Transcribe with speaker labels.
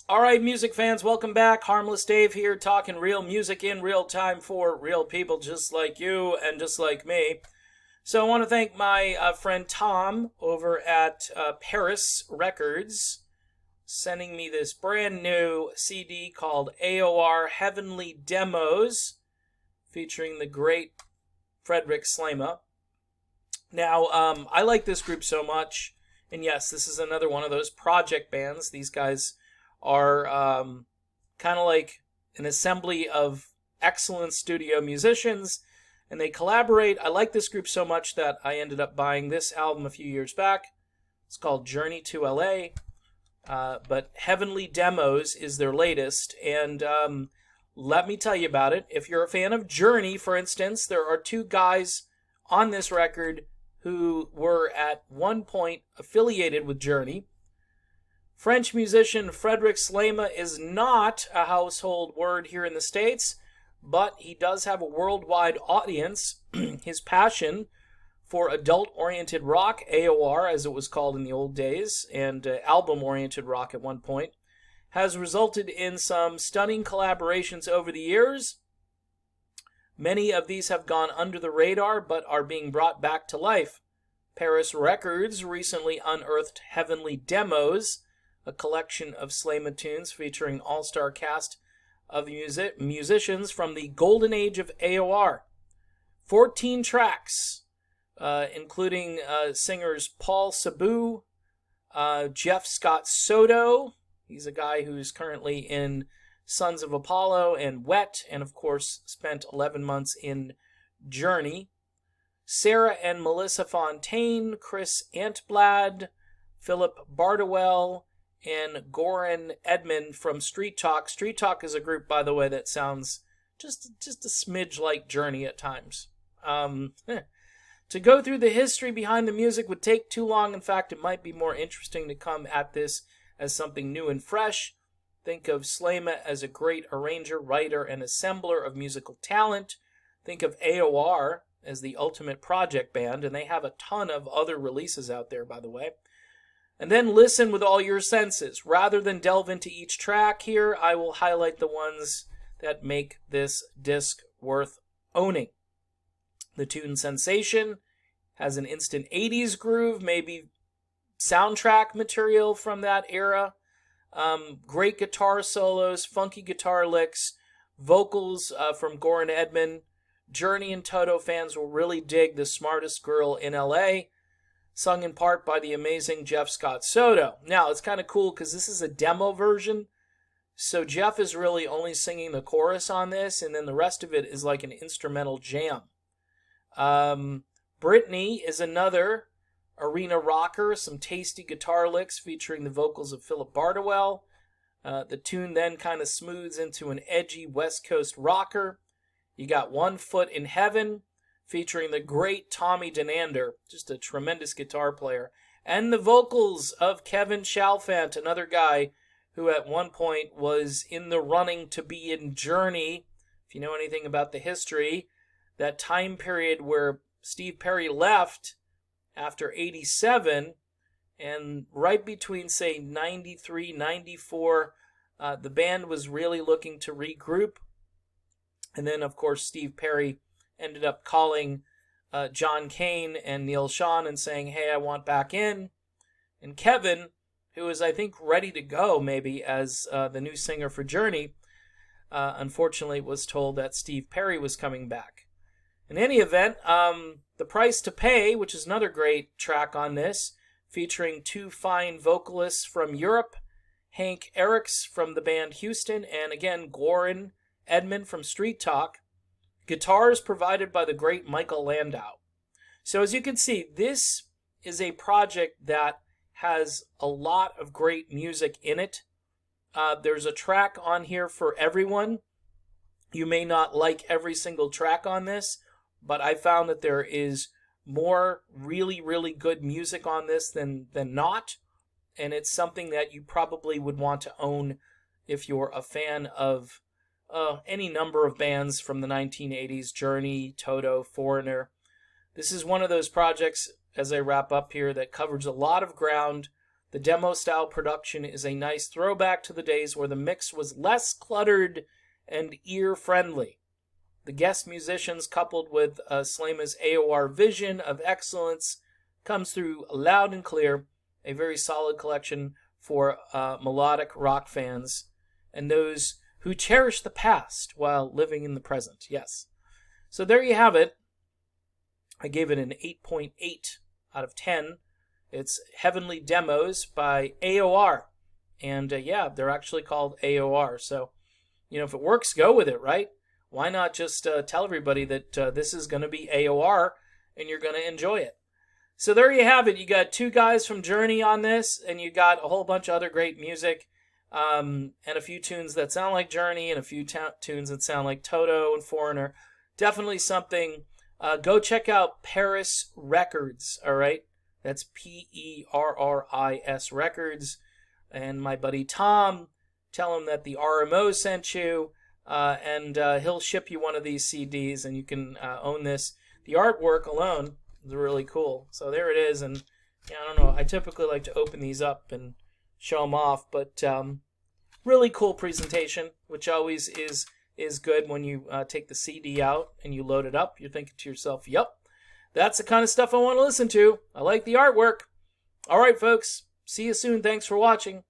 Speaker 1: All right, music fans, welcome back. Harmless Dave here, talking real music in real time for real people just like you and just like me. So I want to thank my friend Tom over at Paris Records sending me this brand new CD called AOR Heavenly Demos featuring the great Frederick Slema. Now, I like this group so much, and yes, this is another one of those project bands. These guys are kind of like an assembly of excellent studio musicians, and they collaborate. I like this group so much that I ended up buying this album a few years back. It's called Journey to LA, but Heavenly Demos is their latest, and let me tell you about it. If you're a fan of Journey, for instance, there are two guys on this record who were at one point affiliated with Journey. French musician Frederick Slema is not a household word here in the States, but he does have a worldwide audience. His passion for adult-oriented rock, AOR as it was called in the old days, and album-oriented rock at one point, has resulted in some stunning collaborations over the years. Many of these have gone under the radar, but are being brought back to life. Paris Records recently unearthed Heavenly Demos, a collection of Slema tunes featuring all-star cast of musicians from the golden age of AOR. 14 tracks, including singers Paul Sabu, Jeff Scott Soto. He's a guy who's currently in Sons of Apollo and Wet, and of course spent 11 months in Journey. Sarah and Melissa Fontaine, Chris Antblad, Philip Bardowell, and Goran Edman from Street Talk. Street Talk is a group, by the way, that sounds just a smidge like Journey at times. To go through the history behind the music would take too long. In fact, it might be more interesting to come at this as something new and fresh. Think of Slema as a great arranger, writer, and assembler of musical talent. Think of AOR as the ultimate project band, and they have a ton of other releases out there, by the way. And then listen with all your senses. Rather than delve into each track here, I will highlight the ones that make this disc worth owning. The tune Sensation has an instant 80s groove, maybe soundtrack material from that era. Great guitar solos, funky guitar licks, vocals from Goran Edman. Journey and Toto fans will really dig The Smartest Girl in LA, sung in part by the amazing Jeff Scott Soto. Now, it's kind of cool because this is a demo version, so Jeff is really only singing the chorus on this, and then the rest of it is like an instrumental jam. Britney is another arena rocker, some tasty guitar licks featuring the vocals of Philip Bardowell. The tune then kind of smooths into an edgy West Coast rocker. You got One Foot in Heaven, featuring the great Tommy Denander, just a tremendous guitar player, and the vocals of Kevin Chalfant, another guy who at one point was in the running to be in Journey. If you know anything about the history, that time period where Steve Perry left after 87, and right between, say, 93, 94, the band was really looking to regroup. And then, of course, Steve Perry ended up calling John Cain and Neil Schon and saying, hey, I want back in. And Kevin, who was, I think, ready to go maybe as the new singer for Journey, unfortunately was told that Steve Perry was coming back. In any event, The Price to Pay, which is another great track on this, featuring two fine vocalists from Europe, Hank Eriks from the band Houston, and again, Goran Edman from Street Talk. Guitars provided by the great Michael Landau. So as you can see, this is a project that has a lot of great music in it. There's a track on here for everyone. You may not like every single track on this, but I found that there is more really, really good music on this than not. And it's something that you probably would want to own if you're a fan of any number of bands from the 1980s, Journey, Toto, Foreigner. This is one of those projects, as I wrap up here, that covers a lot of ground. The demo-style production is a nice throwback to the days where the mix was less cluttered and ear-friendly. The guest musicians, coupled with Slama's AOR vision of excellence, comes through loud and clear. A very solid collection for melodic rock fans and those who cherish the past while living in the present. Yes. So there you have it. I gave it an 8.8 out of 10. It's Heavenly Demos by AOR. And yeah, they're actually called AOR. So, if it works, go with it, right? Why not just tell everybody that this is going to be AOR and you're going to enjoy it? So there you have it. You got two guys from Journey on this, and you got a whole bunch of other great music, and a few tunes that sound like Journey, and a few tunes that sound like Toto and Foreigner. Definitely something. Go check out Paris Records, all right? That's Perris Records. And my buddy Tom, tell him that the RMO sent you, and he'll ship you one of these CDs, and you can own this. The artwork alone is really cool. So there it is, and yeah, I don't know. I typically like to open these up and show them off, but really cool presentation, which always is good when you take the CD out and you load it up. You're thinking to yourself, yep, that's the kind of stuff I want to listen to. I like the artwork. All right, folks. See you soon. Thanks for watching.